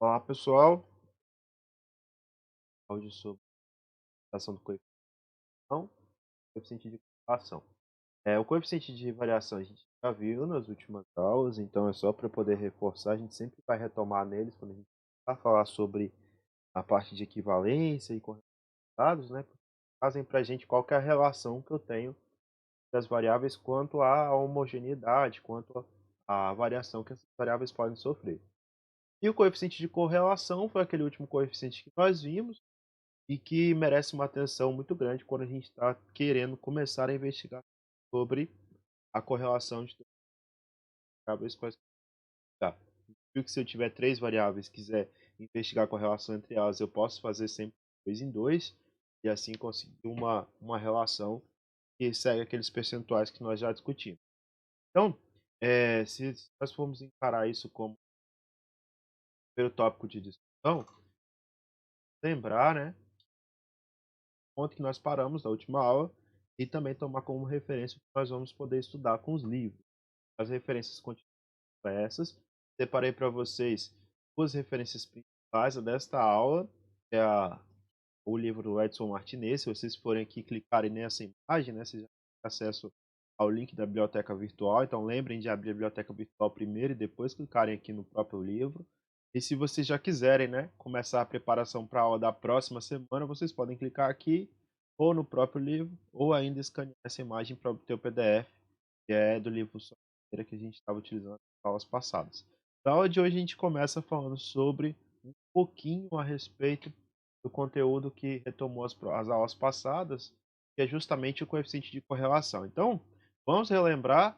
Olá pessoal, áudio sobre variação do coeficiente de correlação. O coeficiente de variação a gente já viu nas últimas aulas, então é só para poder reforçar, a gente sempre vai retomar neles quando a gente vai falar sobre a parte de equivalência e correlação de dados, né? Trazem para a gente qual que é a relação que eu tenho das variáveis quanto à homogeneidade, quanto à variação que essas variáveis podem sofrer. E o coeficiente de correlação foi aquele último coeficiente que nós vimos, e que merece uma atenção muito grande quando a gente está querendo começar a investigar sobre a correlação de variáveis quais. Viu que se eu tiver três variáveis e quiser investigar a correlação entre elas, eu posso fazer sempre dois em dois e assim conseguir uma relação que segue aqueles percentuais que nós já discutimos. Então, se nós formos encarar isso como primeiro tópico de discussão, lembrar, né, ponto que nós paramos na última aula e também tomar como referência o que nós vamos poder estudar com os livros. As referências continuam essas. Separei para vocês duas referências principais desta aula, que é o livro do Edson Martinez. Se vocês forem aqui clicarem nessa imagem, né, vocês já têm acesso ao link da biblioteca virtual. Então lembrem de abrir a biblioteca virtual primeiro e depois clicarem aqui no próprio livro. E se vocês já quiserem, né, começar a preparação para a aula da próxima semana, vocês podem clicar aqui ou no próprio livro ou ainda escanear essa imagem para obter o PDF, que é do livro que a gente estava utilizando nas aulas passadas. Na aula de hoje a gente começa falando sobre um pouquinho a respeito do conteúdo que retomou as aulas passadas, que é justamente o coeficiente de correlação. Então, vamos relembrar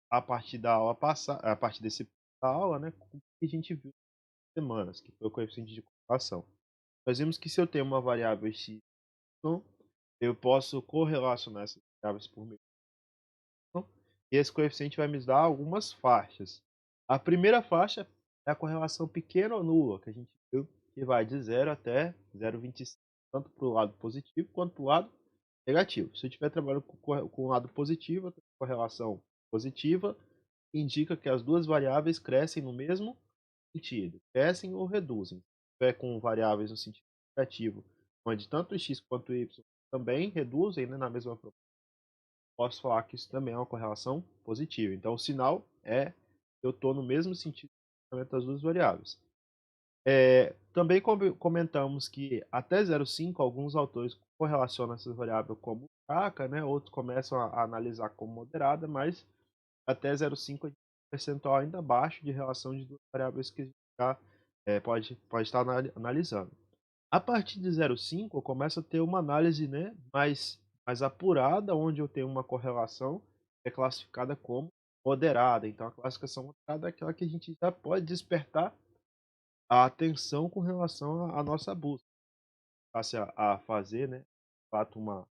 a partir da aula passada, a partir desse da aula, né, o que a gente viu nas semanas, que foi o coeficiente de correlação. Nós vimos que se eu tenho uma variável x, eu posso correlacionar essas variáveis por meio e esse coeficiente vai me dar algumas faixas. A primeira faixa é a correlação pequena ou nula, que a gente viu que vai de 0 até 0,25, tanto para o lado positivo quanto para o lado negativo. Se eu estiver trabalhando com o lado positivo, a correlação positiva indica que as duas variáveis crescem no mesmo sentido, crescem ou reduzem. Se estiver com variáveis no sentido negativo, onde tanto o x quanto o y também reduzem, né, na mesma proporção, posso falar que isso também é uma correlação positiva. Então, o sinal é que eu estou no mesmo sentido das duas variáveis. Também comentamos que até 0,5 alguns autores correlacionam essa variável como fraca, né? Outros começam a analisar como moderada, mas até 0,5 a gente tem um percentual ainda baixo de relação de duas variáveis que a gente já, pode estar analisando. A partir de 0,5 eu começo a ter uma análise, né, mais apurada, onde eu tenho uma correlação que é classificada como moderada. Então a classificação moderada é aquela que a gente já pode despertar a atenção com relação à nossa busca. Passe a fazer, né, de fato, uma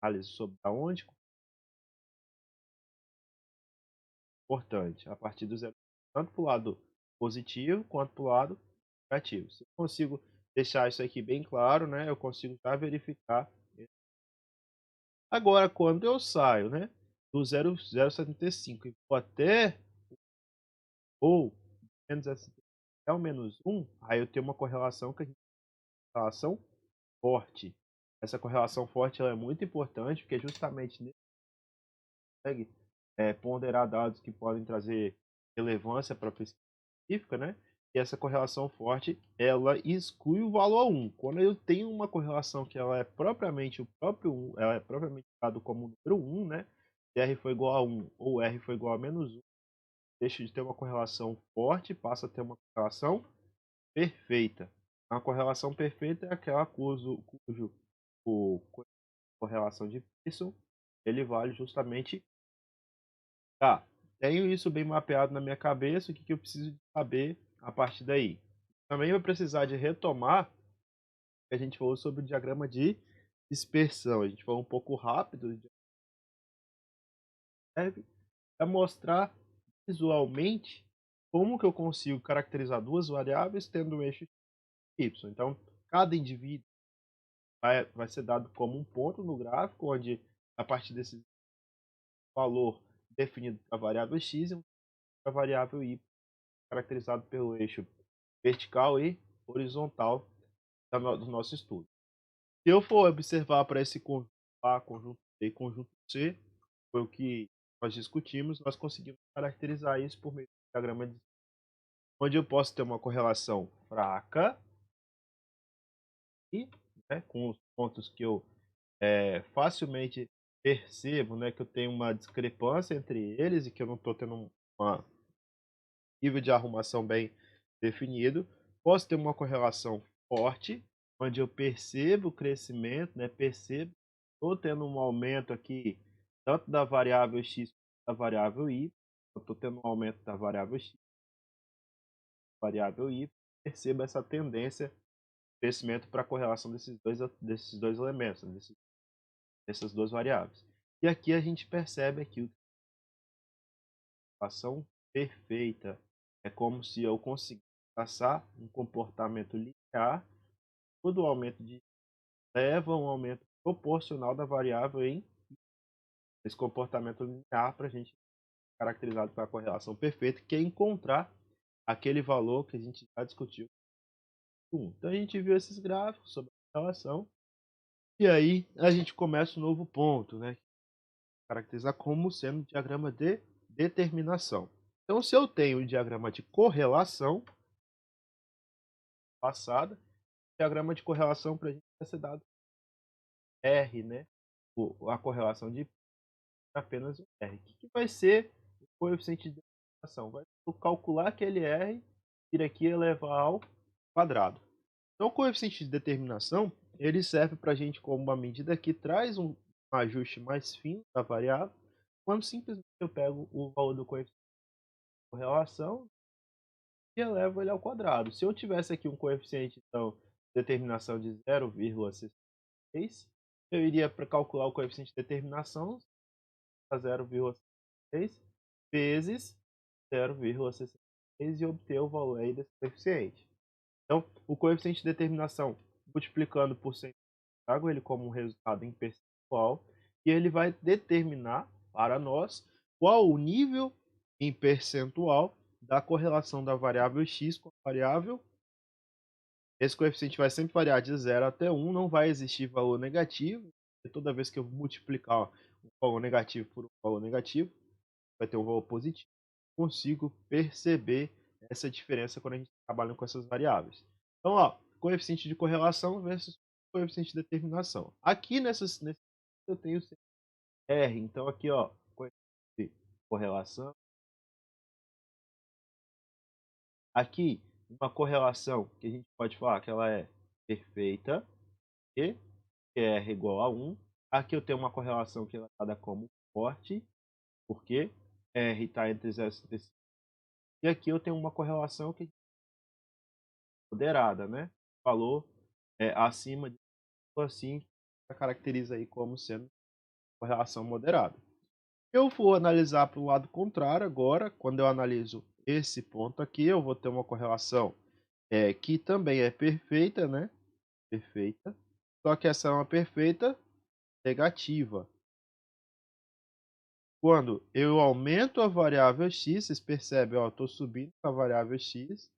análise sobre aonde importante, a partir do zero, tanto para o lado positivo quanto para o lado negativo. Se eu consigo deixar isso aqui bem claro, né, eu consigo já verificar. Agora, quando eu saio, né, do 0,075 e vou até ou menos até o menos um, aí eu tenho uma correlação que a gente chama de correlação forte. Essa correlação forte ela é muito importante, porque justamente nele consegue ponderar dados que podem trazer relevância para a pesquisa científica, né? E essa correlação forte, ela exclui o valor 1. Quando eu tenho uma correlação que ela é propriamente o próprio 1, ela é propriamente dado como número 1, né? Se R foi igual a 1 ou R foi igual a menos 1, deixa de ter uma correlação forte, passa a ter uma correlação perfeita. A correlação perfeita é aquela cujo o, correlação de Pearson, ele vale justamente. Tá, tenho isso bem mapeado na minha cabeça, o que eu preciso de saber a partir daí? Também vai precisar de retomar, que a gente falou sobre o diagrama de dispersão. A gente falou um pouco rápido, serve para mostrar visualmente como que eu consigo caracterizar duas variáveis tendo um eixo y. Então, cada indivíduo vai ser dado como um ponto no gráfico, onde a partir desse valor definido para a variável x e para a variável y, caracterizado pelo eixo vertical e horizontal do nosso estudo. Se eu for observar para esse conjunto A, conjunto B e conjunto C, foi o que nós discutimos, nós conseguimos caracterizar isso por meio do diagrama de onde eu posso ter uma correlação fraca e, né, com os pontos que eu facilmente percebo, né, que eu tenho uma discrepância entre eles e que eu não estou tendo um nível de arrumação bem definido. Posso ter uma correlação forte, onde eu percebo o crescimento, né, percebo, estou tendo um aumento aqui, tanto da variável x quanto da variável y, eu estou tendo um aumento da variável x, variável y, percebo essa tendência de crescimento para a correlação desses dois elementos, né, dessas duas variáveis. E aqui a gente percebe aqui a equação perfeita. É como se eu conseguisse passar um comportamento linear, todo aumento de leva a um aumento proporcional da variável em esse comportamento linear para a gente caracterizado com a correlação perfeita, que é encontrar aquele valor que a gente já discutiu. Então a gente viu esses gráficos sobre a relação e aí a gente começa um novo ponto, né? Caracterizar como sendo um diagrama de determinação. Então, se eu tenho o diagrama de correlação passada, o diagrama de correlação para a gente vai ser dado R, né? A correlação de apenas o R. O que vai ser o coeficiente de determinação? Vai calcular aquele R, vir aqui elevar ao quadrado. Então, o coeficiente de determinação ele serve para a gente como uma medida que traz um ajuste mais fino da variável, quando simplesmente eu pego o valor do coeficiente de correlação e elevo ele ao quadrado. Se eu tivesse aqui um coeficiente então, de determinação de 0,66, eu iria para calcular o coeficiente de determinação a 0,66 vezes 0,66 e obter o valor aí desse coeficiente. Então, o coeficiente de determinação, multiplicando por 100, trago ele como um resultado em percentual e ele vai determinar para nós qual o nível em percentual da correlação da variável x com a variável. Esse coeficiente vai sempre variar de 0 até 1, não vai existir valor negativo. E toda vez que eu multiplicar um valor negativo por um valor negativo, vai ter um valor positivo. Consigo perceber essa diferença quando a gente está trabalhando com essas variáveis. Então, ó, coeficiente de correlação versus coeficiente de determinação. Aqui nesse eu tenho R. Então, aqui, ó, coeficiente de correlação. Aqui, uma correlação que a gente pode falar que ela é perfeita e que é R igual a 1. Aqui eu tenho uma correlação que ela é dada como forte, porque R está entre 0,65. E aqui eu tenho uma correlação que é moderada, né? Valor acima de 5 caracteriza aí como sendo correlação moderada. Eu vou analisar para o lado contrário agora, quando eu analiso esse ponto aqui, eu vou ter uma correlação que também é perfeita, né? Perfeita. Só que essa é uma perfeita negativa. Quando eu aumento a variável x, vocês percebem, ó, eu estou subindo a variável x,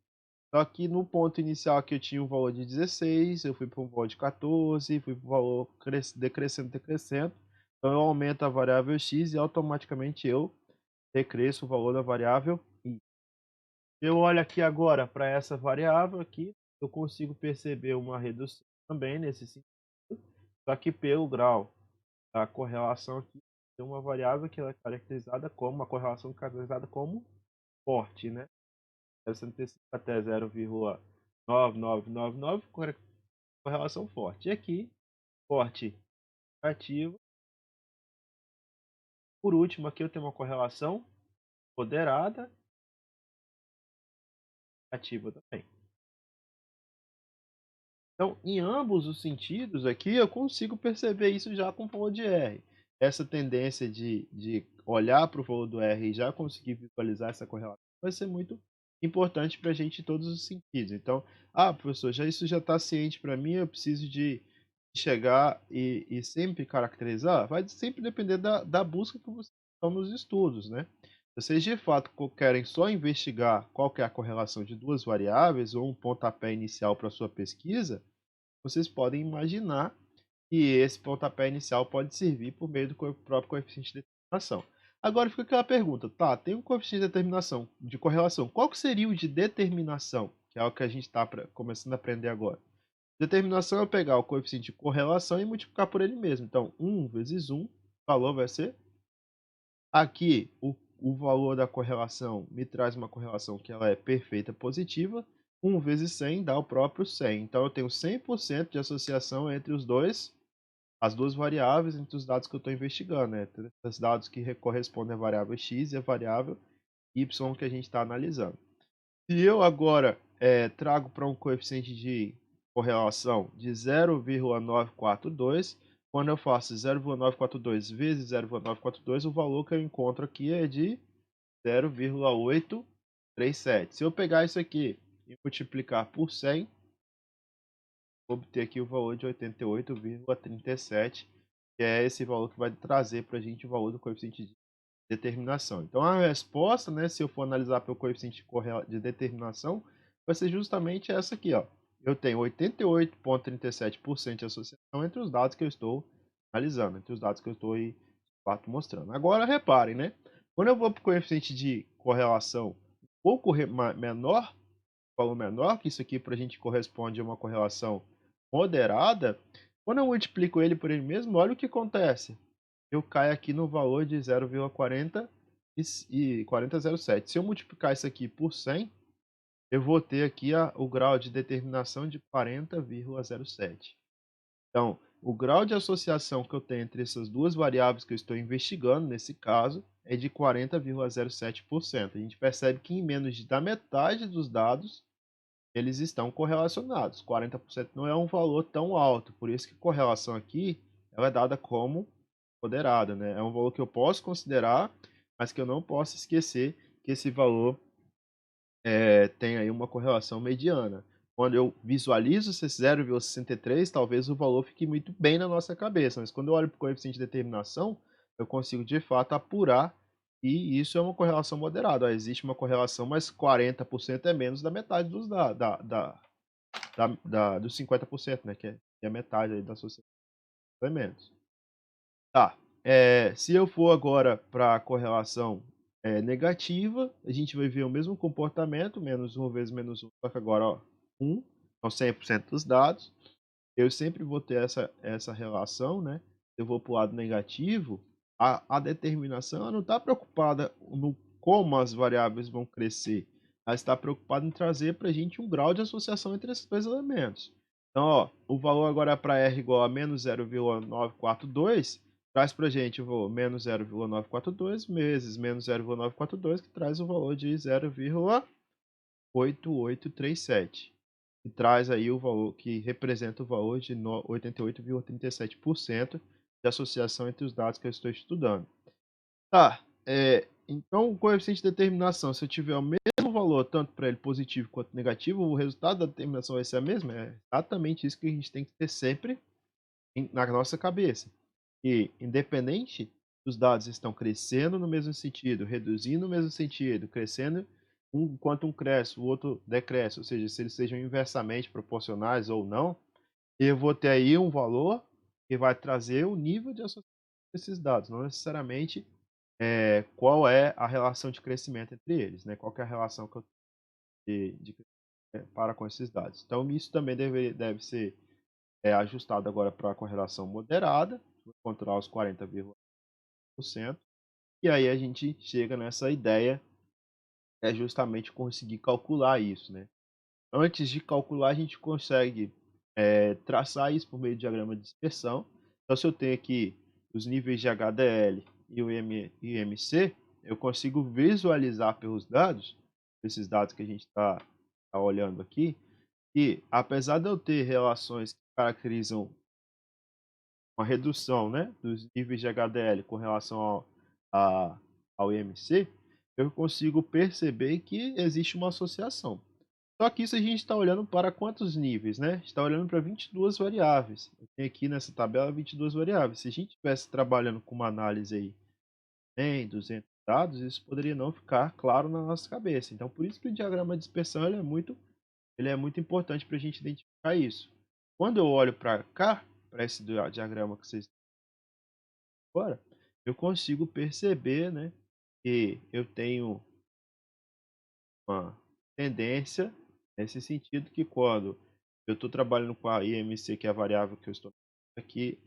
só que no ponto inicial aqui eu tinha um valor de 16, eu fui para um valor de 14, fui para um valor decrescendo, decrescendo. Então eu aumento a variável x e automaticamente eu decresço o valor da variável y. Eu olho aqui agora para essa variável aqui, eu consigo perceber uma redução também nesse sentido, só que pelo grau da correlação aqui, tem uma variável que ela é caracterizada como, uma correlação caracterizada como forte, né? Essa antecipa até 0,9999, correlação forte. E aqui, forte negativo. Por último, aqui eu tenho uma correlação moderada, ativa também. Então, em ambos os sentidos aqui, eu consigo perceber isso já com o valor de R. Essa tendência de olhar para o valor do R e já conseguir visualizar essa correlação vai ser muito importante para a gente em todos os sentidos. Então, professor, isso já está ciente para mim, eu preciso de chegar e sempre caracterizar? Vai sempre depender da busca que você está nos estudos, né? Vocês de fato querem só investigar qual que é a correlação de duas variáveis ou um pontapé inicial para sua pesquisa, vocês podem imaginar que esse pontapé inicial pode servir por meio do próprio coeficiente de determinação. Agora fica aquela pergunta, tá, tem um coeficiente de determinação, de correlação, qual que seria o de determinação? Que é o que a gente está começando a aprender agora. Determinação é eu pegar o coeficiente de correlação e multiplicar por ele mesmo. Então, 1 vezes 1, o valor vai ser... Aqui, o valor da correlação me traz uma correlação que ela é perfeita positiva. 1 vezes 100 dá o próprio 100. Então, eu tenho 100% de associação entre as duas variáveis, entre os dados que eu estou investigando, né? Entre os dados que correspondem à variável x e a variável y que a gente está analisando. Se eu agora trago para um coeficiente de correlação de 0,942, quando eu faço 0,942 vezes 0,942, o valor que eu encontro aqui é de 0,837. Se eu pegar isso aqui e multiplicar por 100, vou obter aqui o valor de 88,37, que é esse valor que vai trazer para a gente o valor do coeficiente de determinação. Então a resposta, né, se eu for analisar pelo coeficiente de determinação, vai ser justamente essa aqui, ó. Eu tenho 88,37% de associação entre os dados que eu estou analisando, entre os dados que eu estou aí, de fato, mostrando. Agora reparem, né? Quando eu vou para o coeficiente de correlação um pouco menor, valor menor, que isso aqui para a gente corresponde a uma correlação moderada, quando eu multiplico ele por ele mesmo, olha o que acontece. Eu caio aqui no valor de 0,40 e 4007. Se eu multiplicar isso aqui por 100, eu vou ter aqui o grau de determinação de 40,07. Então, o grau de associação que eu tenho entre essas duas variáveis que eu estou investigando, nesse caso, é de 40,07%. A gente percebe que em menos da metade dos dados, eles estão correlacionados. 40% não é um valor tão alto, por isso que a correlação aqui ela é dada como moderada, né? É um valor que eu posso considerar, mas que eu não posso esquecer que esse valor tem aí uma correlação mediana. Quando eu visualizo esse 0,63, talvez o valor fique muito bem na nossa cabeça, mas quando eu olho para o coeficiente de determinação, eu consigo de fato apurar e isso é uma correlação moderada. Existe uma correlação, mas 40% é menos da metade dos 50%, né? Que é a metade aí da sociedade de elementos. Tá. Se eu for agora para a correlação negativa, a gente vai ver o mesmo comportamento, menos 1 vezes menos 1, só que agora, ó, 1, são 100% dos dados. Eu sempre vou ter essa relação, né? Eu vou para o lado negativo, a determinação ela não está preocupada no como as variáveis vão crescer, ela está preocupada em trazer para a gente um grau de associação entre esses dois elementos. Então, ó, o valor agora para R igual a menos 0,942 traz para a gente o valor menos 0,942 vezes menos 0,942, que traz o valor de 0,8837 que traz aí o valor, que representa o valor de 88,37% de associação entre os dados que eu estou estudando. Tá, então o coeficiente de determinação, se eu tiver o mesmo valor, tanto para ele positivo quanto negativo, o resultado da determinação vai ser a mesma? É exatamente isso que a gente tem que ter sempre na nossa cabeça. E independente dos dados estão crescendo no mesmo sentido, reduzindo no mesmo sentido, crescendo enquanto um cresce, o outro decresce, ou seja, se eles sejam inversamente proporcionais ou não, eu vou ter aí um valor que vai trazer o nível de associação desses dados, não necessariamente qual é a relação de crescimento entre eles, né? Qual que é a relação que eu tenho para com esses dados. Então, isso também deve ser ajustado agora para a correlação moderada, vou encontrar os 40,1%, e aí a gente chega nessa ideia, justamente conseguir calcular isso, né? Antes de calcular, a gente consegue traçar isso por meio de diagrama de dispersão. Então, se eu tenho aqui os níveis de HDL e o IMC, eu consigo visualizar pelos dados, esses dados que a gente está olhando aqui, que apesar de eu ter relações que caracterizam uma redução, né, dos níveis de HDL com relação ao IMC, eu consigo perceber que existe uma associação. Só que isso a gente está olhando para quantos níveis, né? Está olhando para 22 variáveis. Eu tenho aqui nessa tabela 22 variáveis. Se a gente estivesse trabalhando com uma análise aí 100, 200 dados, isso poderia não ficar claro na nossa cabeça. Então, por isso que o diagrama de dispersão ele é muito importante para a gente identificar isso. Quando eu olho para cá, para esse diagrama que vocês estão agora, eu consigo perceber, né, que eu tenho uma tendência nesse sentido que quando eu estou trabalhando com a IMC, que é a variável que eu estou aqui,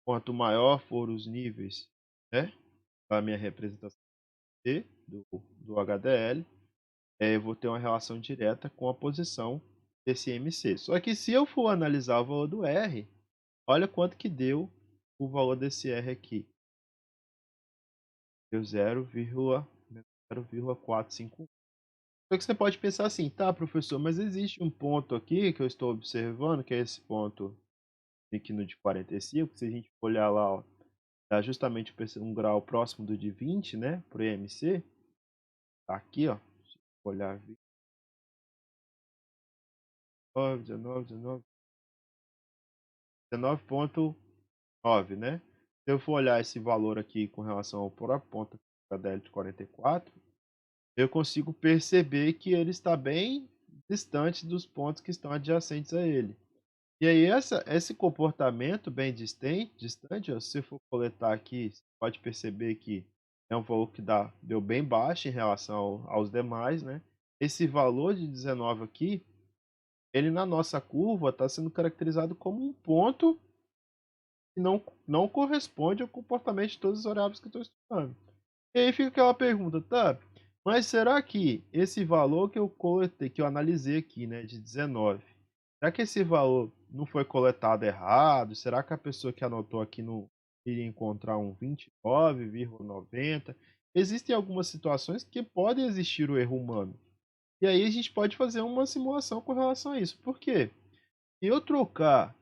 quanto maior for os níveis, né, da minha representação do HDL, eu vou ter uma relação direta com a posição desse MC. Só que se eu for analisar o valor do R, olha quanto que deu o valor desse R aqui. Deu 0,451. Só que você pode pensar assim, tá, professor, mas existe um ponto aqui que eu estou observando, que é esse ponto aqui no de 45, se a gente olhar lá, ó, dá justamente um grau próximo do de 20, né, para o EMC, tá aqui, ó, se eu olhar 19,9, né? Se eu for olhar esse valor aqui com relação ao próprio ponto da DL de 44, eu consigo perceber que ele está bem distante dos pontos que estão adjacentes a ele. E aí esse comportamento bem distante, ó, se você for coletar aqui, você pode perceber que é um valor que deu bem baixo em relação aos demais, né? Esse valor de 19 aqui, ele na nossa curva está sendo caracterizado como um ponto que não corresponde ao comportamento de todas as variáveis que eu estou estudando. E aí fica aquela pergunta, tá? Mas será que esse valor que eu coletei, que eu analisei aqui, né, de 19, será que esse valor não foi coletado errado? Será que a pessoa que anotou aqui não iria encontrar um 29,90? Existem algumas situações que pode existir o erro humano. E aí a gente pode fazer uma simulação com relação a isso. Por quê?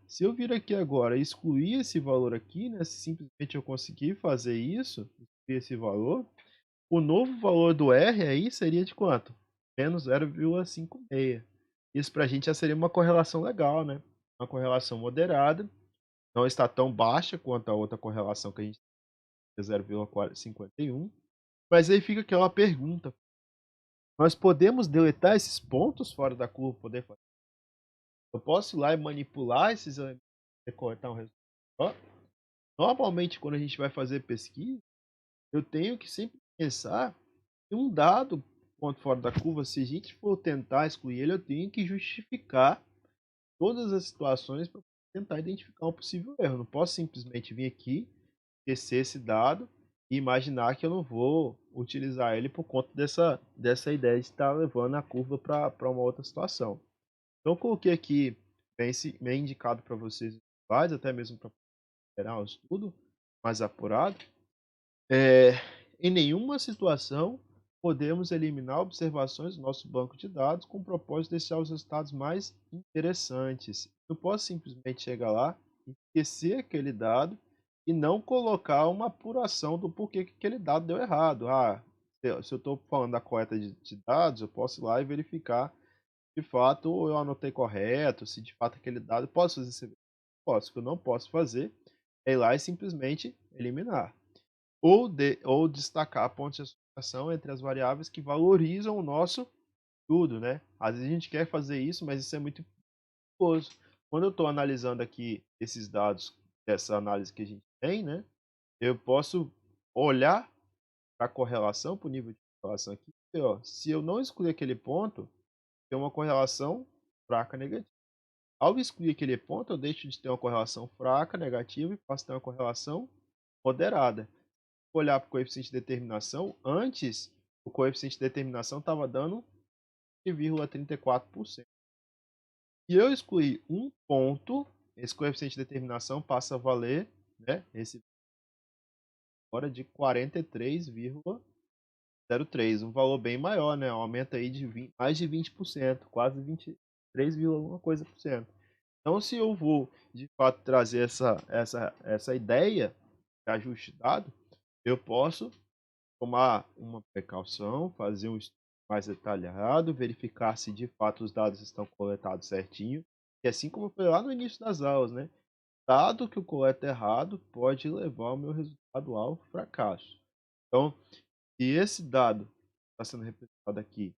Se eu vir aqui agora e excluir esse valor aqui, né? Se simplesmente eu conseguir fazer isso, excluir esse valor, o novo valor do R aí seria de quanto? Menos 0,56. Isso para a gente já seria uma correlação legal, né? Uma correlação moderada, não está tão baixa quanto a outra correlação que a gente tem, 0,51. Mas aí fica aquela pergunta: nós podemos deletar esses pontos fora da curva, poder fazer? Eu posso ir lá e manipular esses elementos e cortar um resultado? Normalmente, quando a gente vai fazer pesquisa, eu tenho que sempre pensar em um dado ponto fora da curva. Se a gente for tentar excluir ele, eu tenho que justificar todas as situações para tentar identificar um possível erro. Eu não posso simplesmente vir aqui, esquecer esse dado e imaginar que eu não vou utilizar ele por conta dessa ideia de estar levando a curva para uma outra situação. Então, eu coloquei aqui bem indicado para vocês, até mesmo para gerar um estudo mais apurado. Em nenhuma situação podemos eliminar observações do nosso banco de dados com o propósito de deixar os resultados mais interessantes. Eu posso simplesmente chegar lá, esquecer aquele dado e não colocar uma apuração do porquê que aquele dado deu errado. Se eu estou falando da coleta de dados, eu posso ir lá e verificar de fato eu anotei correto, se de fato aquele dado. Posso fazer esse. Posso. O que eu não posso fazer é ir lá e simplesmente eliminar ou destacar pontos de associação entre as variáveis que valorizam o nosso tudo, né? Às vezes a gente quer fazer isso, mas isso é muito perigoso. Quando eu estou analisando aqui esses dados, dessa análise que a gente tem, né? Eu posso olhar para a correlação, para o nível de correlação aqui, e, ó, se eu não excluir aquele ponto, tem uma correlação fraca negativa. Ao excluir aquele ponto, eu deixo de ter uma correlação fraca negativa e passo a ter uma correlação moderada. Olhar para o coeficiente de determinação, antes o coeficiente de determinação estava dando 1,34%. E eu excluí um ponto, esse coeficiente de determinação passa a valer, né, esse agora de 43,03, um valor bem maior, né, aumenta aí de 20, mais de 20%, quase 23, alguma coisa por cento. Então, se eu vou de fato trazer essa ideia de ajuste dado, eu posso tomar uma precaução, fazer um estudo mais detalhado, verificar se de fato os dados estão coletados certinho. E assim como foi lá no início das aulas, né? Dado que eu coleto errado, pode levar o meu resultado ao fracasso. Então, E esse dado está sendo representado aqui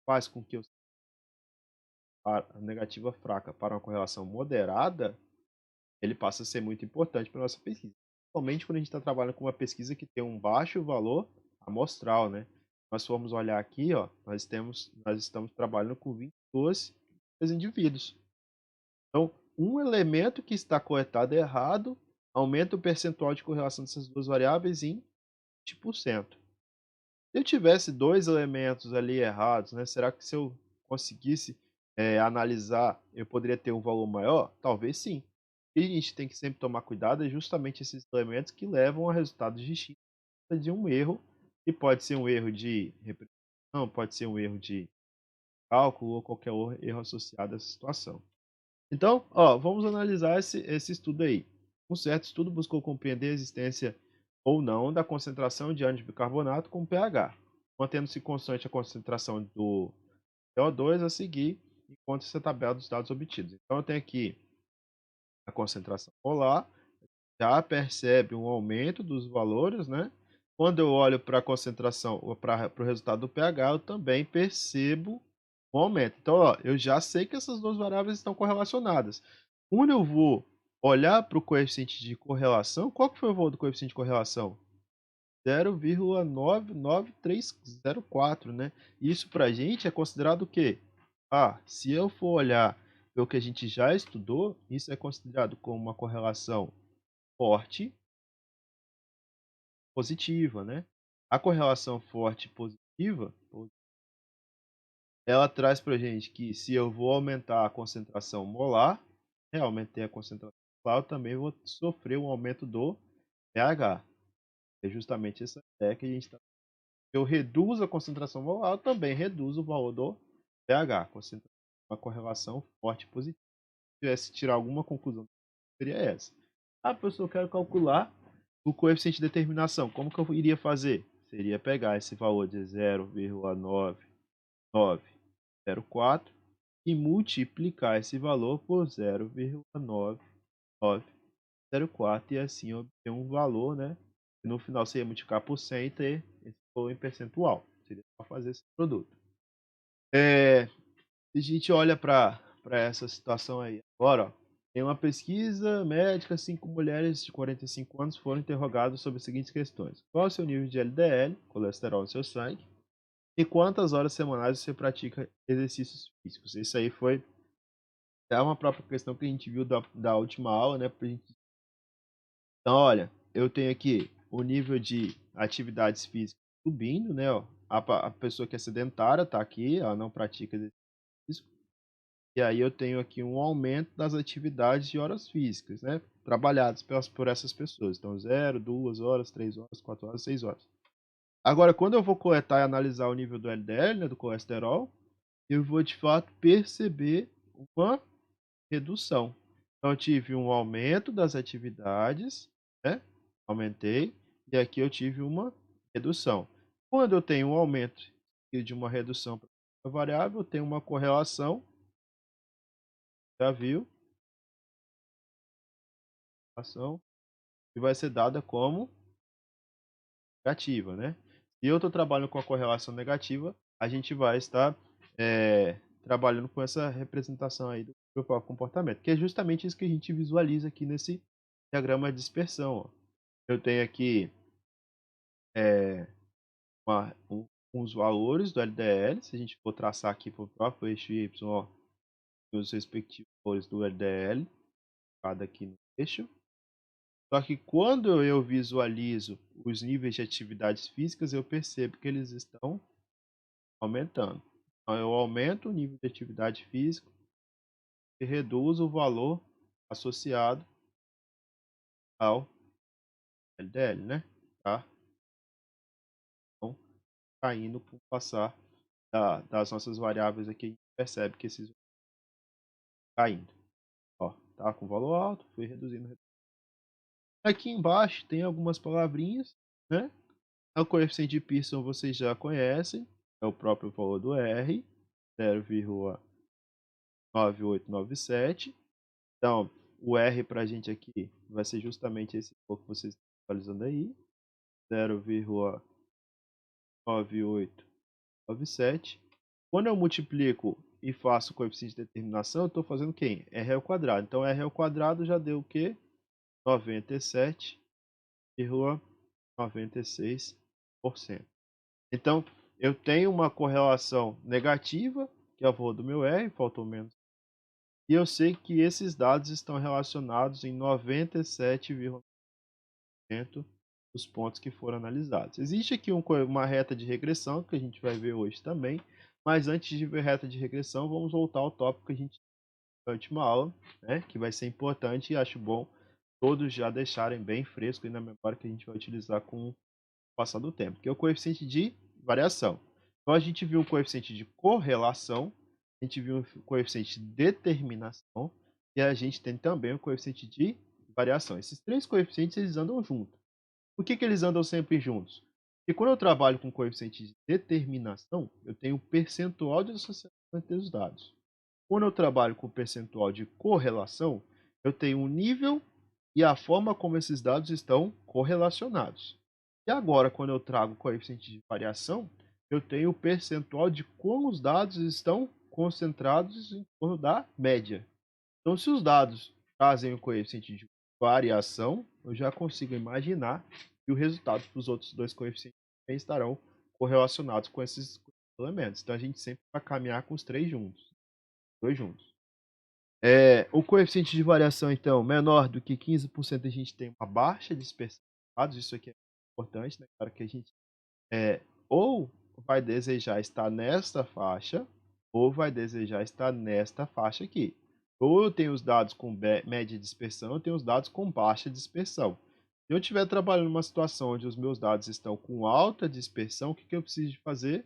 faz com que eu a negativa fraca para uma correlação moderada, ele passa a ser muito importante para a nossa pesquisa. Principalmente quando a gente está trabalhando com uma pesquisa que tem um baixo valor amostral, né? Nós formos olhar aqui, ó, nós estamos trabalhando com 22 indivíduos. Então, um elemento que está coletado errado aumenta o percentual de correlação dessas duas variáveis em 20%. Se eu tivesse dois elementos ali errados, né, será que se eu conseguisse analisar, eu poderia ter um valor maior? Talvez sim. O que a gente tem que sempre tomar cuidado é justamente esses elementos que levam a resultados distintos de um erro, que pode ser um erro de representação, pode ser um erro de cálculo ou qualquer erro associado a essa situação. Então, ó, vamos analisar esse estudo aí. Um certo estudo buscou compreender a existência ou não da concentração de ânion de bicarbonato com pH, mantendo-se constante a concentração do CO2 a seguir, encontra-se a tabela dos dados obtidos. Então, eu tenho aqui a concentração molar, já percebe um aumento dos valores, né? Quando eu olho para a concentração, ou para o resultado do pH, eu também percebo um aumento. Então, ó, eu já sei que essas duas variáveis estão correlacionadas. Quando eu vou olhar para o coeficiente de correlação, qual que foi o valor do coeficiente de correlação? 0,99304, né? Isso para a gente é considerado o quê? Ah, se eu for olhar pelo que a gente já estudou, isso é considerado como uma correlação forte positiva, né? A correlação forte positiva, ela traz para a gente que se eu vou aumentar a concentração molar, aumentei a concentração molar, eu também vou sofrer um aumento do pH. É justamente essa ideia que a gente está. Eu reduzo a concentração molar, eu também reduzo o valor do pH. Uma correlação forte positiva. Se tivesse tirar alguma conclusão, seria essa. Ah, professor, eu quero calcular o coeficiente de determinação. Como que eu iria fazer? Seria pegar esse valor de 0,9904 e multiplicar esse valor por 0,9904 e assim obter um valor, né? E no final você ia multiplicar por 100 e ter esse valor em percentual. Seria só fazer esse produto. Se a gente olha para essa situação aí agora, ó, tem uma pesquisa médica, 5 mulheres de 45 anos foram interrogadas sobre as seguintes questões. Qual é o seu nível de LDL, colesterol no seu sangue, e quantas horas semanais você pratica exercícios físicos? Isso aí foi uma própria questão que a gente viu da última aula, né? Então, olha, eu tenho aqui o nível de atividades físicas subindo, né? Ó, a pessoa que é sedentária está aqui, ela não pratica exercício físico. E aí eu tenho aqui um aumento das atividades de horas físicas, né? Trabalhadas por essas pessoas. Então, 0, 2 horas, 3 horas, 4 horas, 6 horas. Agora, quando eu vou coletar e analisar o nível do LDL, né, do colesterol, eu vou de fato perceber uma redução. Então, eu tive um aumento das atividades, né? Aumentei, e aqui eu tive uma redução. Quando eu tenho um aumento e de uma redução para uma variável, eu tenho uma correlação, já viu? Ação que vai ser dada como negativa, né? Se eu estou trabalhando com a correlação negativa, a gente vai estar trabalhando com essa representação aí do próprio comportamento, que é justamente isso que a gente visualiza aqui nesse diagrama de dispersão. Ó. Eu tenho aqui uns valores do LDL, se a gente for traçar aqui para o próprio eixo Y, ó, os respectivos valores do LDL, cada aqui no eixo. Só que quando eu visualizo os níveis de atividades físicas, eu percebo que eles estão aumentando. Então, eu aumento o nível de atividade física e reduzo o valor associado ao LDL, né? Tá? Então, caindo com o passar das nossas variáveis aqui, a gente percebe que esses caindo. Ó, tá com valor alto, foi reduzindo. Aqui embaixo tem algumas palavrinhas, né? O coeficiente de Pearson vocês já conhecem, é o próprio valor do R, 0,9897. Então, o R para a gente aqui vai ser justamente esse valor que vocês estão visualizando aí, 9897. Quando eu multiplico e faço o coeficiente de determinação, eu estou fazendo quem? R ao quadrado. Então, R ao quadrado já deu o quê? 97,96%. Então, eu tenho uma correlação negativa, que é o valor do meu R, faltou menos. E eu sei que esses dados estão relacionados em 97,9% dos pontos que foram analisados. Existe aqui uma reta de regressão, que a gente vai ver hoje também, mas antes de ver reta de regressão, vamos voltar ao tópico que a gente na última aula, né, que vai ser importante e acho bom todos já deixarem bem fresco e na memória que a gente vai utilizar com o passar do tempo, que é o coeficiente de variação. Então a gente viu o coeficiente de correlação, a gente viu o coeficiente de determinação e a gente tem também o coeficiente de variação. Esses três coeficientes eles andam juntos. Por que eles andam sempre juntos? Porque quando eu trabalho com coeficiente de determinação, eu tenho um percentual de associação entre os dados. Quando eu trabalho com percentual de correlação, eu tenho um nível e a forma como esses dados estão correlacionados. E agora, quando eu trago coeficiente de variação, eu tenho o percentual de como os dados estão concentrados em torno da média. Então, se os dados trazem o coeficiente de variação, eu já consigo imaginar que o resultado dos outros dois coeficientes também estarão correlacionados com esses elementos. Então, a gente sempre vai caminhar com os três juntos, dois juntos. O coeficiente de variação, então, menor do que 15%, a gente tem uma baixa dispersão de dados. Isso aqui é importante, né? Para que a gente ou vai desejar estar nesta faixa, ou vai desejar estar nesta faixa aqui. Ou eu tenho os dados com média dispersão, eu tenho os dados com baixa dispersão. Se eu estiver trabalhando numa situação onde os meus dados estão com alta dispersão, o que eu preciso de fazer?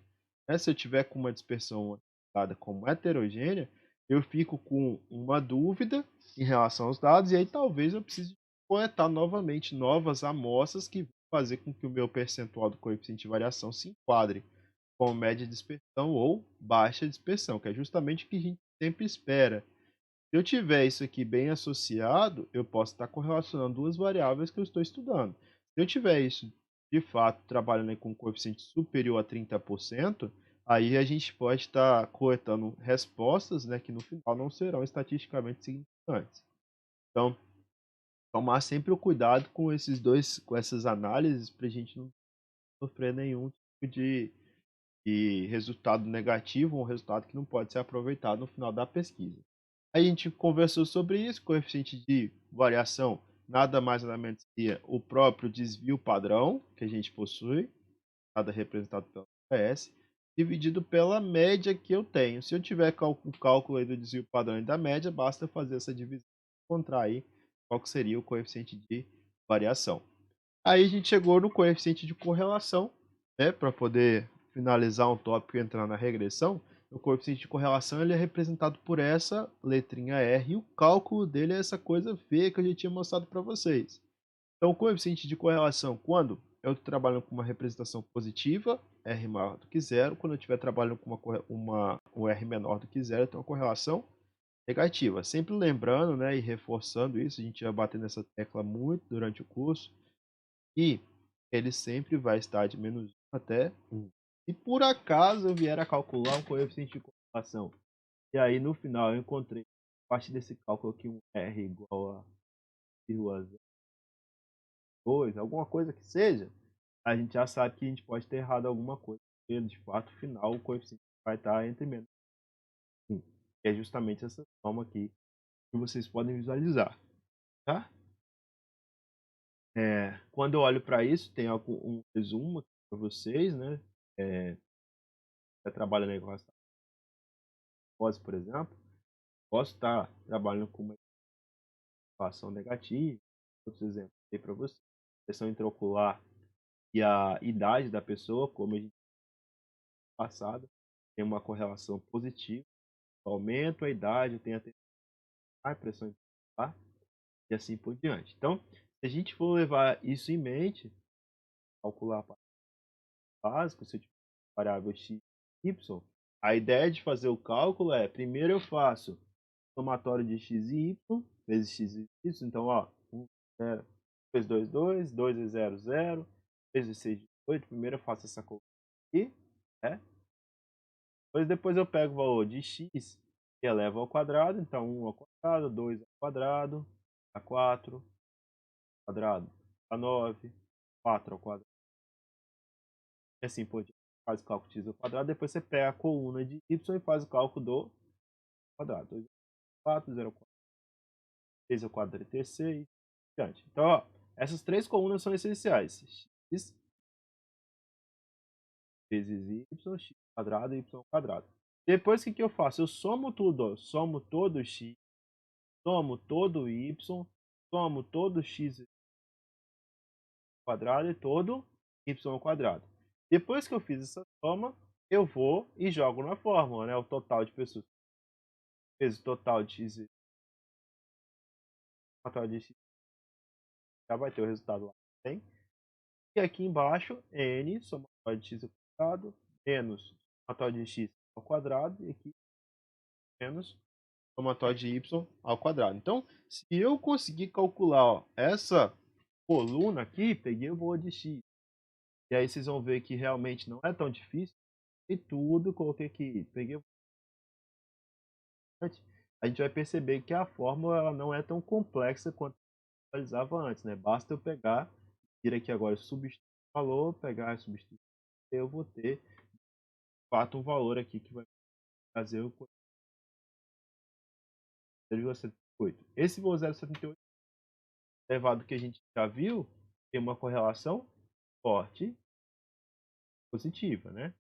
Se eu tiver com uma dispersão dada como heterogênea, eu fico com uma dúvida em relação aos dados, e aí talvez eu precise coletar novamente novas amostras que vão fazer com que o meu percentual do coeficiente de variação se enquadre com média dispersão ou baixa dispersão, que é justamente o que a gente sempre espera. Se eu tiver isso aqui bem associado, eu posso estar correlacionando duas variáveis que eu estou estudando. Se eu tiver isso, de fato, trabalhando com um coeficiente superior a 30%, aí a gente pode estar coletando respostas, né, que no final não serão estatisticamente significantes. Então, tomar sempre o cuidado com com essas análises, para a gente não sofrer nenhum tipo de resultado negativo, um resultado que não pode ser aproveitado no final da pesquisa. A gente conversou sobre isso, coeficiente de variação nada mais nada menos que o próprio desvio padrão que a gente possui, nada representado pelo PS, dividido pela média que eu tenho. Se eu tiver o cálculo aí do desvio padrão e da média, basta fazer essa divisão e encontrar aí qual que seria o coeficiente de variação. Aí a gente chegou no coeficiente de correlação, né, para poder finalizar um tópico e entrar na regressão. O coeficiente de correlação ele é representado por essa letrinha R e o cálculo dele é essa coisa feia que eu já tinha mostrado para vocês. Então, o coeficiente de correlação, quando eu estou trabalhando com uma representação positiva, R maior do que zero. Quando eu estiver trabalhando com um R menor do que zero, eu tenho uma correlação negativa. Sempre lembrando, né, e reforçando isso, a gente vai bater nessa tecla muito durante o curso, e ele sempre vai estar de menos 1 até 1. Se por acaso eu vier a calcular um coeficiente de correlação, e aí no final eu encontrei, a partir desse cálculo aqui, um R igual a 0,02, alguma coisa que seja, a gente já sabe que a gente pode ter errado alguma coisa. Porque, de fato, no final, o coeficiente vai estar entre menos 1. Que é justamente essa forma aqui que vocês podem visualizar. Tá? Quando eu olho para isso, tem um resumo para vocês, né? Você trabalha na equação, por exemplo, posso estar trabalhando com uma equação negativa. Outros exemplos aí para você. Pressão intraocular e a idade da pessoa, como a gente passado, tem uma correlação positiva. Aumento a idade, tem a pressão intraocular e assim por diante. Então, se a gente for levar isso em mente, calcular a básico, se eu tiver variável x, y, a ideia de fazer o cálculo é, primeiro eu faço somatório de x e y, vezes x e y, então, ó, 1, 0, 2, 2, 2, 2 é 0, 0, vezes 6, 8, primeiro eu faço essa conta aqui, né? Depois eu pego o valor de x e elevo ao quadrado. Então, 1 ao quadrado, 2 ao quadrado, a 4 ao quadrado, a 9, 4 ao quadrado. E assim por diante. Faz o cálculo de x ao quadrado. Depois você pega a coluna de y e faz o cálculo do quadrado. 2 ao 4, 0 ao quadrado, 3 ao quadrado, 36. Diante. Então, ó, essas três colunas são essenciais. X vezes y, x quadrado e y ao quadrado. Depois, o que eu faço? Eu somo tudo. Ó. Somo todo x, somo todo y, somo todo x quadrado e todo y ao quadrado. Depois que eu fiz essa soma, eu vou e jogo na fórmula, né? O total de pessoas. Vezes o total de x, total de x, já vai ter o resultado lá. Tem? E aqui embaixo, n, somatório de x ao quadrado, menos somatório de x ao quadrado, e aqui menos somatório de y ao quadrado. Então, se eu conseguir calcular ó, essa coluna aqui, peguei o valor de x. E aí vocês vão ver que realmente não é tão difícil. E tudo, coloquei aqui, peguei o a gente vai perceber que a fórmula ela não é tão complexa quanto eu realizava antes, né? Basta eu pegar, ir aqui agora, substituir o valor, pegar e substituir, eu vou ter, de fato, um valor aqui que vai trazer o 0,78. Esse valor 0,78, elevado que a gente já viu, tem uma correlação forte positiva, né?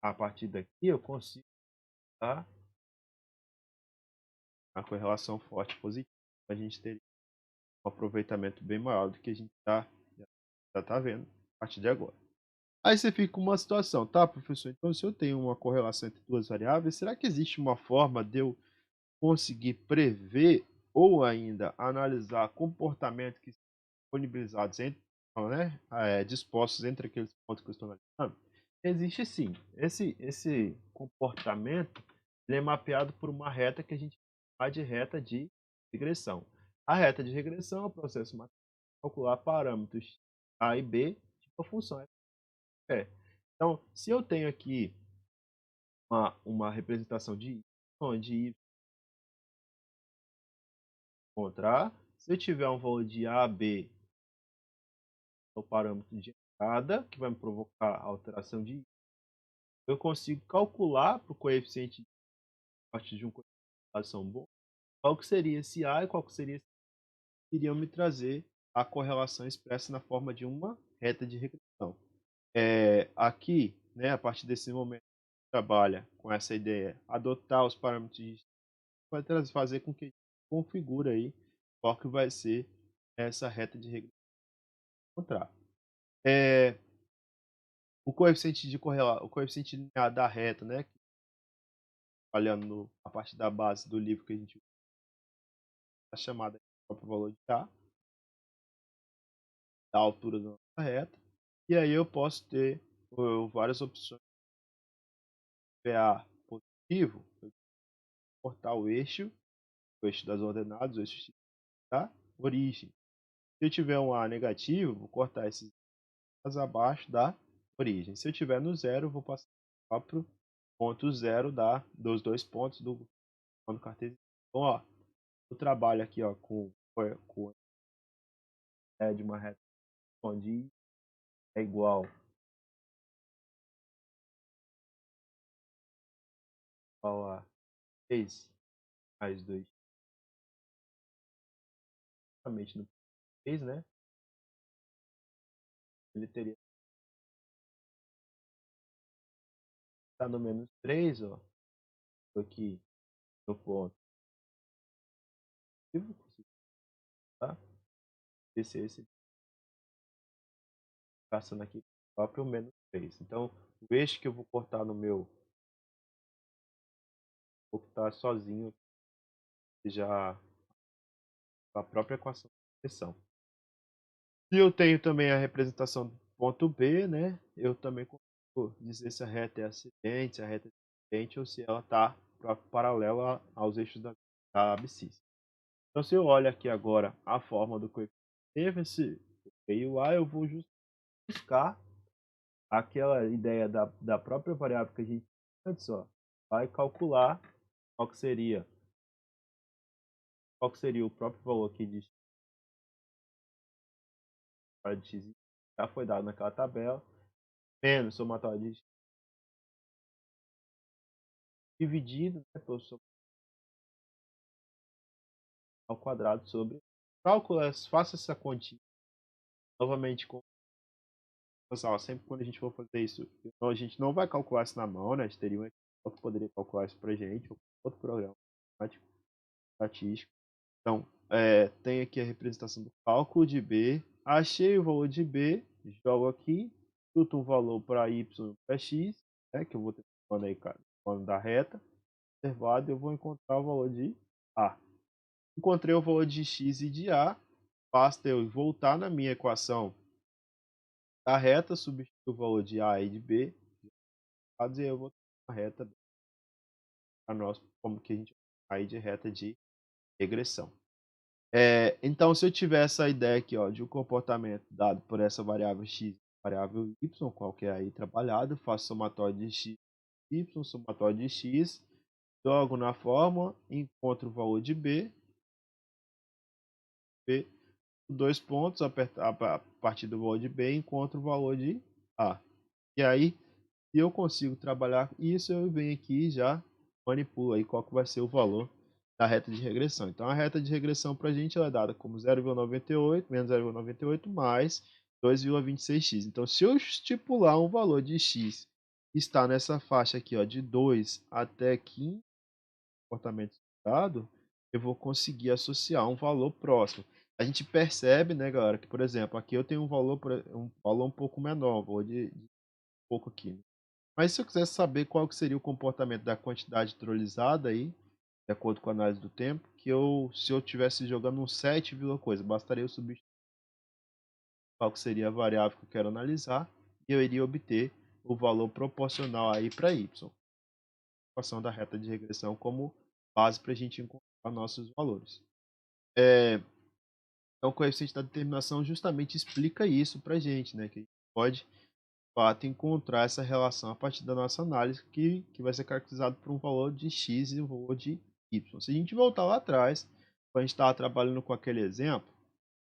A partir daqui eu consigo dar a correlação forte positiva. A gente ter um aproveitamento bem maior do que a gente já tá vendo a partir de agora. Aí você fica com uma situação, tá, professor? Então, se eu tenho uma correlação entre duas variáveis, será que existe uma forma de eu conseguir prever ou ainda analisar comportamentos que são disponibilizados entre, né, dispostos entre aqueles pontos que eu estou analisando? Existe sim. Esse comportamento ele é mapeado por uma reta que a gente chama de reta de regressão. A reta de regressão é o processo matemático de calcular parâmetros A e B de uma função f. Então, se eu tenho aqui uma representação de y, onde y encontrar, se eu tiver um valor de A, B, é o parâmetro de entrada, que vai me provocar a alteração de y, eu consigo calcular para o coeficiente a partir de uma correlação boa, qual que seria esse A e qual que seria esse B, que iriam me trazer a correlação expressa na forma de uma reta de regressão. Aqui, né, a partir desse momento, trabalha com essa ideia, adotar os parâmetros de vai fazer com que a gente configure aí qual que vai ser essa reta de regressão encontrar. O coeficiente de o coeficiente linear da reta, né, trabalhando a parte da base do livro que a gente a chamada de próprio valor de A, da altura da nossa reta. E aí eu posso ter várias opções. PA positivo, eu vou cortar o eixo das ordenadas, o eixo da origem. Se eu tiver um A negativo, vou cortar esses abaixo da origem. Se eu tiver no zero, eu vou passar para o ponto zero dos dois pontos do plano cartesiano. Então, ó, eu trabalho aqui ó, com de uma reta onde é igual a 3 mais 2, justamente no 3, né? Ele teria que estar no menos 3, ó, aqui no ponto. Tá? Esse passando aqui próprio menos 3. Então, o eixo que eu vou cortar no meu vou cortar sozinho já a própria equação de expressão. E eu tenho também a representação do ponto B, né? Eu também consigo dizer se a reta é acidente, se a reta é acidente ou se ela está paralela aos eixos da abscissa. Então, se eu olho aqui agora a forma do coeficiente, esse e o A, eu vou buscar aquela ideia da própria variável que a gente antes, ó, vai calcular qual que seria, o próprio valor aqui de x, já foi dado naquela tabela, menos somatório de x dividido, né, pelo ao quadrado sobre cálculo, faça essa continha novamente com pessoal, sempre quando a gente for fazer isso, então a gente não vai calcular isso na mão, né? A gente teria um Excel que poderia calcular isso pra gente, ou outro programa estatístico. Então, tem aqui a representação do cálculo de B, achei o valor de B, jogo aqui, chuto um valor para y e para x, né, que eu vou ter aí, cara, da reta, observado, eu vou encontrar o valor de A. Encontrei o valor de x e de A, basta eu voltar na minha equação da reta, substituir o valor de A e de B, e eu vou ter uma reta para nós, como que a gente vai aí de reta de regressão. Então, se eu tiver essa ideia aqui, ó, de um comportamento dado por essa variável x, variável y, qualquer aí trabalhado, faço somatório de x, y, somatório de x, jogo na fórmula, encontro o valor de b, dois pontos, a partir do valor de b, encontro o valor de a. E aí, se eu consigo trabalhar isso, eu venho aqui e já manipulo aí qual que vai ser o valor da reta de regressão. Então, a reta de regressão para a gente é dada como 0,98 menos 0,98 mais 2,26x. Então, se eu estipular um valor de x que está nessa faixa aqui, ó, de 2 até 15, comportamento estudado, eu vou conseguir associar um valor próximo. A gente percebe, né, galera, que, por exemplo, aqui eu tenho um valor um pouco menor, vou de pouco aqui. Mas se eu quisesse saber qual que seria o comportamento da quantidade hidrolisada aí, de acordo com a análise do tempo, se eu estivesse jogando um 7, coisa, bastaria eu substituir qual que seria a variável que eu quero analisar e eu iria obter o valor proporcional aí para y. A equação da reta de regressão como base para a gente encontrar nossos valores. Então, o coeficiente da determinação justamente explica isso para a gente, né? Que a gente pode fato encontrar essa relação a partir da nossa análise que vai ser caracterizado por um valor de x e um valor de y. Se a gente voltar lá atrás, quando a gente estava trabalhando com aquele exemplo,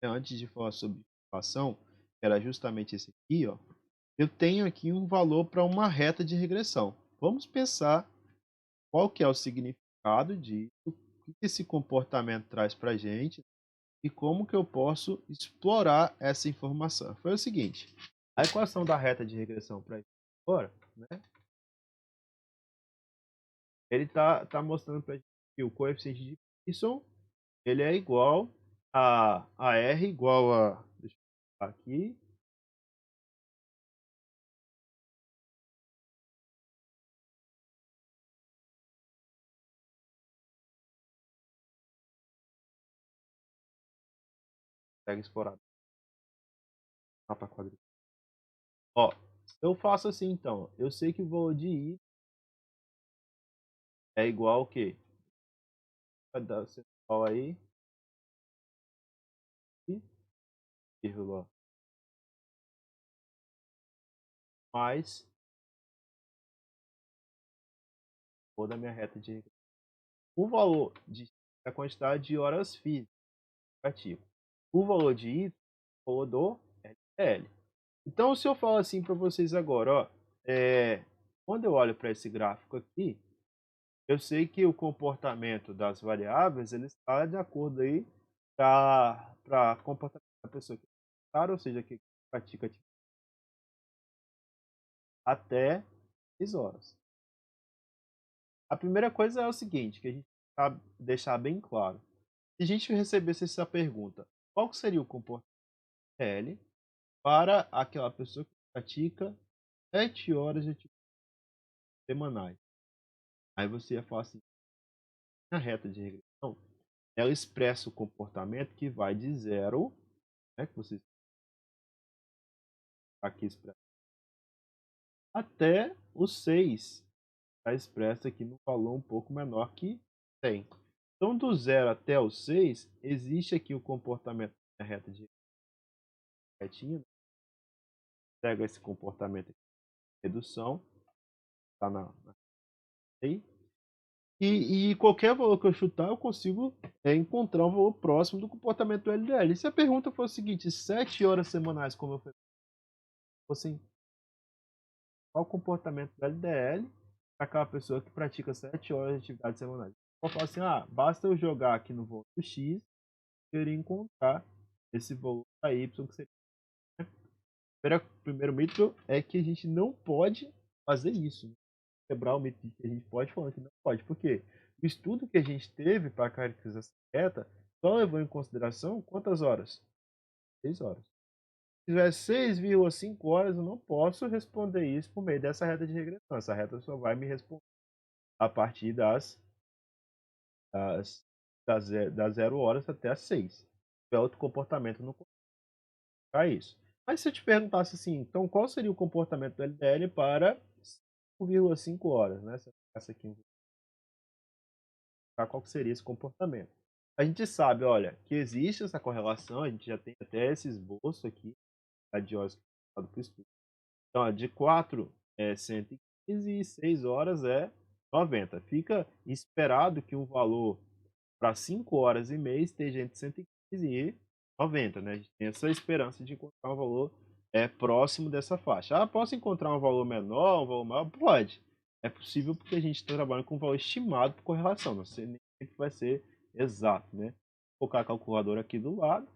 né, antes de falar sobre relação, que era justamente esse aqui, ó, eu tenho aqui um valor para uma reta de regressão. Vamos pensar qual que é o significado disso, o que esse comportamento traz para a gente e como que eu posso explorar essa informação. Foi o seguinte, a equação da reta de regressão para agora, né? Ele tá mostrando para a gente que o coeficiente de Pearson ele é igual a R igual a, deixa eu botar aqui, pega explorado, mapa quadrículo. Ó, eu faço assim então, eu sei que o valor de I é igual ao quê? Vai dar igual aí, vírgula, mais o da minha reta de regressão. O valor de a quantidade de horas físicas ativo. O valor de I, o valor do LL. Então, se eu falo assim para vocês agora, ó, quando eu olho para esse gráfico aqui, eu sei que o comportamento das variáveis ele está de acordo aí para comportamento da pessoa que ou seja, que pratica até 6 horas. A primeira coisa é o seguinte, que a gente tá deixar bem claro. Se a gente recebesse essa pergunta, qual seria o comportamento L para aquela pessoa que pratica 7 horas de atividade semanais? Aí você ia falar assim, na reta de regressão, ela expressa o comportamento que vai de 0, né, que você aqui expressa, até o 6, está expresso aqui no valor um pouco menor que 100. Então, do 0 até o 6, existe aqui o comportamento da reta de retinha. Pega esse comportamento aqui redução, está na lei. E qualquer valor que eu chutar, eu consigo encontrar um valor próximo do comportamento do LDL. E se a pergunta for o seguinte, 7 horas semanais, como eu falei, assim, qual o comportamento do LDL para aquela pessoa que pratica 7 horas de atividade semanais? Eu falo assim, basta eu jogar aqui no valor do X, eu iria encontrar esse valor da Y, que seria. O primeiro mito é que a gente não pode fazer isso. Né? Quebrar o mito de que a gente pode, falando que não pode. Por quê? O estudo que a gente teve para a caracterização reta só levou em consideração quantas horas? 6 horas. Se tiver 6,5 horas, eu não posso responder isso por meio dessa reta de regressão. Essa reta só vai me responder a partir das 0 horas até as 6. Se tiver outro comportamento, não consigo isso. Mas se eu te perguntasse assim, então qual seria o comportamento do LDL para 5,5 horas? Né? Se eu pegasse aqui qual que seria esse comportamento? A gente sabe, olha, que existe essa correlação, a gente já tem até esse esboço aqui, a diose para o estudo. Então, ó, de 4 é 115 e 6 horas é 90. Fica esperado que um valor para 5 horas e meia esteja entre 115 e 90, né? A gente tem essa esperança de encontrar um valor próximo dessa faixa. Posso encontrar um valor menor, um valor maior? Pode. É possível porque a gente está trabalhando com um valor estimado por correlação. Não sei nem sempre vai ser exato, né? Vou colocar a calculadora aqui do lado.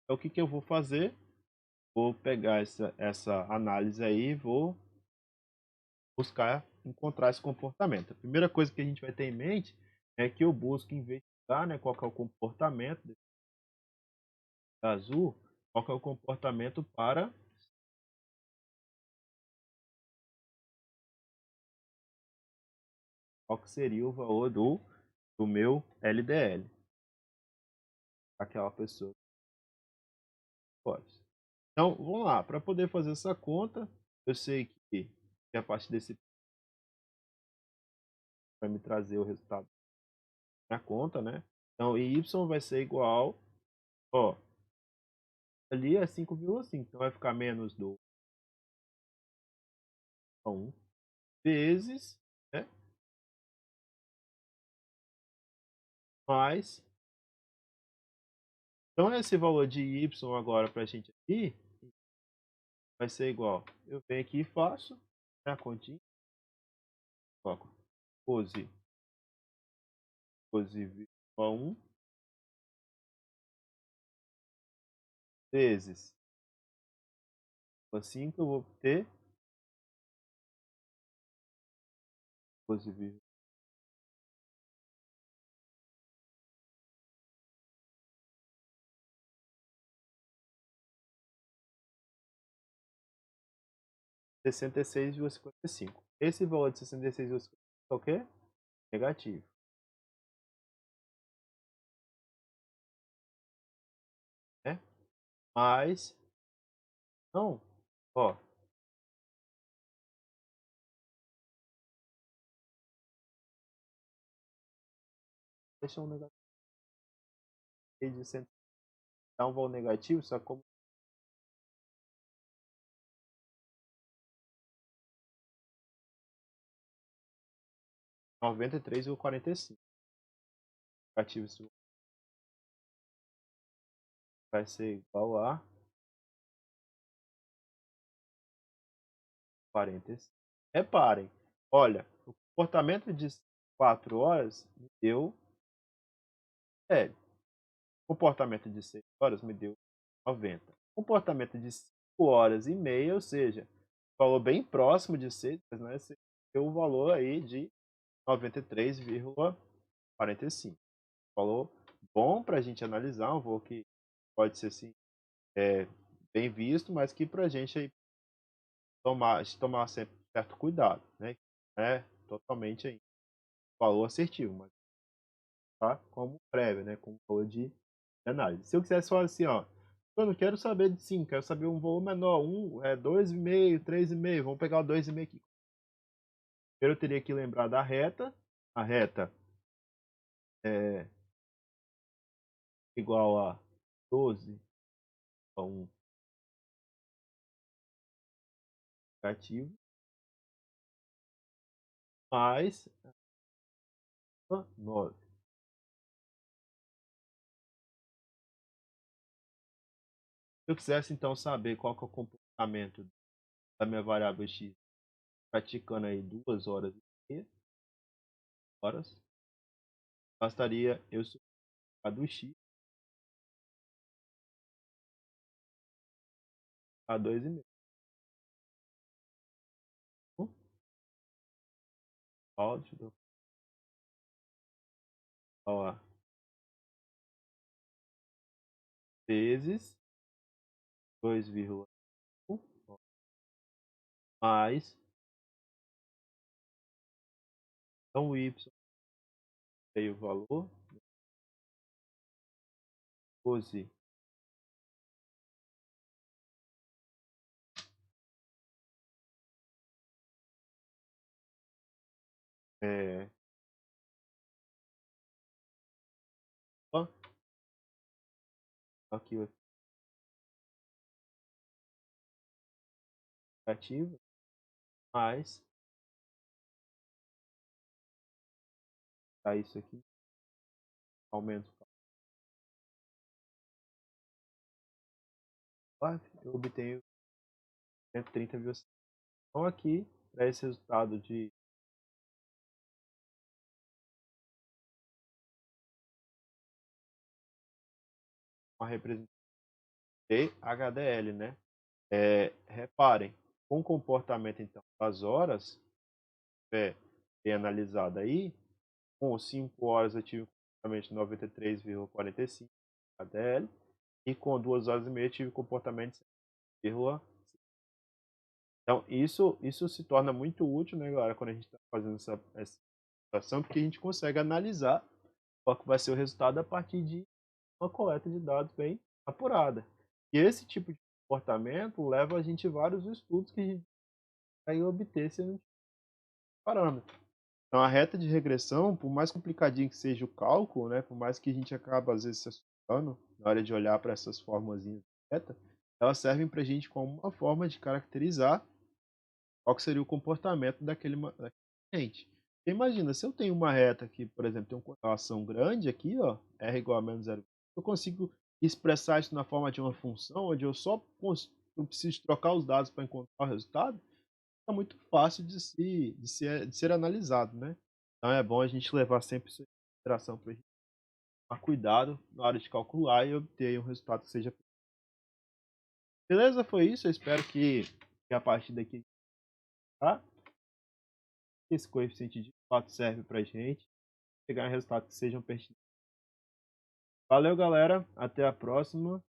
Então, o que eu vou fazer? Vou pegar essa análise aí e vou buscar encontrar esse comportamento. A primeira coisa que a gente vai ter em mente é que eu busco investigar, né, qual que é o comportamento desse azul, qual que é o comportamento para qual que seria o valor do meu LDL, aquela pessoa que pode. Então, vamos lá, para poder fazer essa conta, eu sei que a partir desse vai me trazer o resultado na conta, né? Então, y vai ser igual, ó, ali é 5,5, então vai ficar menos do 1 vezes, né? Mais. Então, esse valor de y agora para a gente aqui vai ser igual. Eu venho aqui e faço a continha. Coloco 12,1 vezes 5, eu vou ter 12, 66,55. Esse valor de 66,55 é o quê? Negativo. Né? Mas, não, ó, deixa um negativo de 100, dá um valor negativo, só como 93,45. Negativo isso vai ser igual a 45. Reparem, olha, o comportamento de 4 horas me deu L. O comportamento de 6 horas me deu 90. O comportamento de 5 horas e meia, ou seja, valor bem próximo de 6, né, deu um valor aí de 93,45. Valor bom para a gente analisar, um valor que pode ser assim, bem visto, mas que para a gente aí tomar sempre certo cuidado, né? É totalmente aí, valor assertivo, mas tá como prévio, né? Como valor de análise. Se eu quisesse falar assim, ó, eu não quero saber de 5, quero saber um valor menor, 2,5, 3,5, vamos pegar o 2,5 aqui. Primeiro eu teria que lembrar da reta, a reta é igual a 12 a 1 negativo, mais 9. Se eu quisesse então saber qual que é o comportamento da minha variável x, praticando aí 2 horas, bastaria eu simplificar do x a 2,5. Ó, deixa eu falar. Vezes 2,1 mais então o y tem o valor 12 é, ó, aqui o negativo mais tá isso aqui, aumento eu obtenho 130,5. Então aqui, para esse resultado de uma representação de HDL, né? Reparem, com o comportamento então das horas, bem analisado aí, com 5 horas eu tive um comportamento de 93,45 HDL e com 2 horas e meia eu tive um comportamento de 100,5. Então isso se torna muito útil, né, galera, quando a gente está fazendo essa situação, porque a gente consegue analisar qual que vai ser o resultado a partir de uma coleta de dados bem apurada. E esse tipo de comportamento leva a gente a vários estudos que a gente vai obter esse parâmetro. Então, a reta de regressão, por mais complicadinho que seja o cálculo, né, por mais que a gente acabe às vezes se assustando na hora de olhar para essas formazinhas de reta, elas servem para a gente como uma forma de caracterizar qual que seria o comportamento daquele cliente. Imagina, se eu tenho uma reta que, por exemplo, tem uma correlação grande aqui, ó, R igual a menos 0, eu consigo expressar isso na forma de uma função, onde eu preciso trocar os dados para encontrar o resultado, é muito fácil de ser analisado, né? Então é bom a gente levar sempre isso em consideração para a gente tomar cuidado na hora de calcular e obter um resultado que seja. Beleza? Foi isso. Eu espero que a partir daqui, tá? Esse coeficiente de fato serve para a gente chegar em resultados que sejam pertinentes. Valeu, galera. Até a próxima.